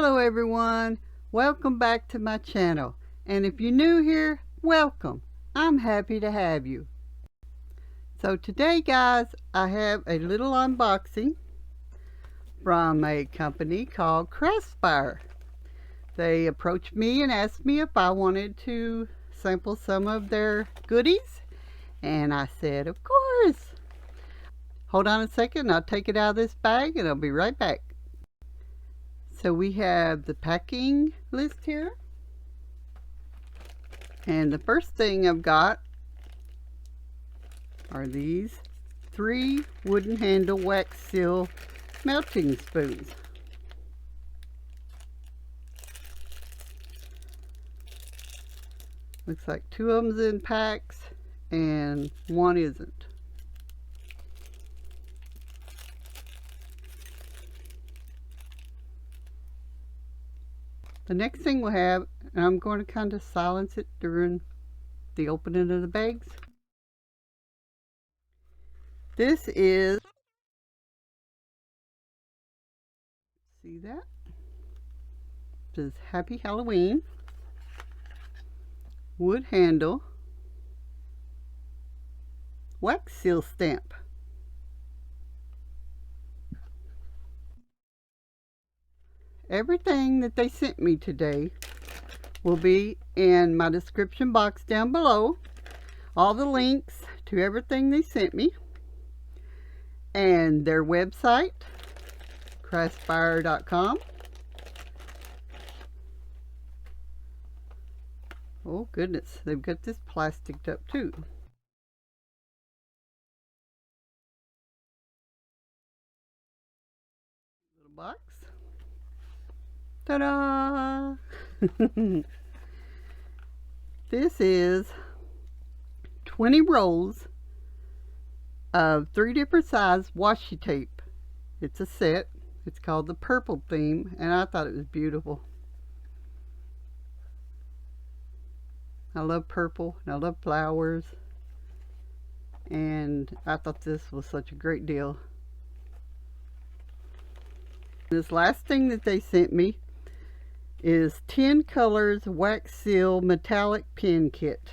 Hello everyone, welcome back to my channel, and if you're new here, welcome. I'm happy to have you. So today guys, I have a little unboxing from a company called Craspire. They approached me and asked me if I wanted to sample some of their goodies, and I said of course. Hold on a second, I'll take it out of this bag and I'll be right back. So we have the packing list here, and the first thing I've got are these 3 wooden handle wax seal melting spoons. Looks like 2 of them's in packs and 1 isn't. The next thing we'll have, and I'm going to kind of silence it during the opening of the bags. This is, see that? It says Happy Halloween, wood handle, wax seal stamp. Everything that they sent me today will be in my description box down below. All the links to everything they sent me, and their website, Craspire.com. Oh goodness, they've got this plasticed up too. Little box. Ta-da! This is 20 rolls of 3 different size washi tape. It's a set. It's called the purple theme, and I thought it was beautiful. I love purple and I love flowers, and I thought this was such a great deal. This last thing that they sent me is 10 colors wax seal metallic pen kit.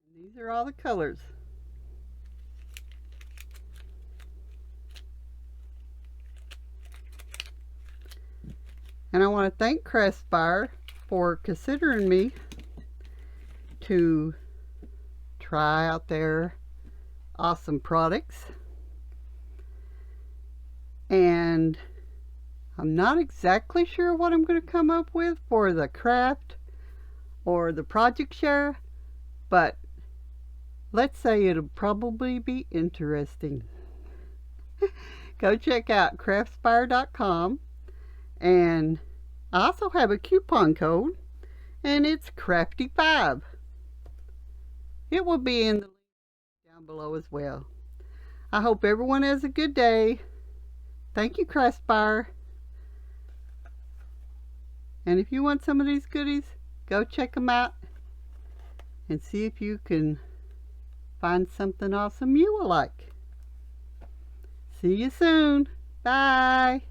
And these are all the colors. And I want to thank Craspire for considering me to try out their awesome products. And I'm not exactly sure what I'm going to come up with for the craft or the project share, but let's say it'll probably be interesting. Go check out craspire.com, and I also have a coupon code, and it's crafty5. It will be in the link down below as well. I hope everyone has a good day. Thank you, Craspire. And if you want some of these goodies, go check them out and see if you can find something awesome you will like. See you soon. Bye.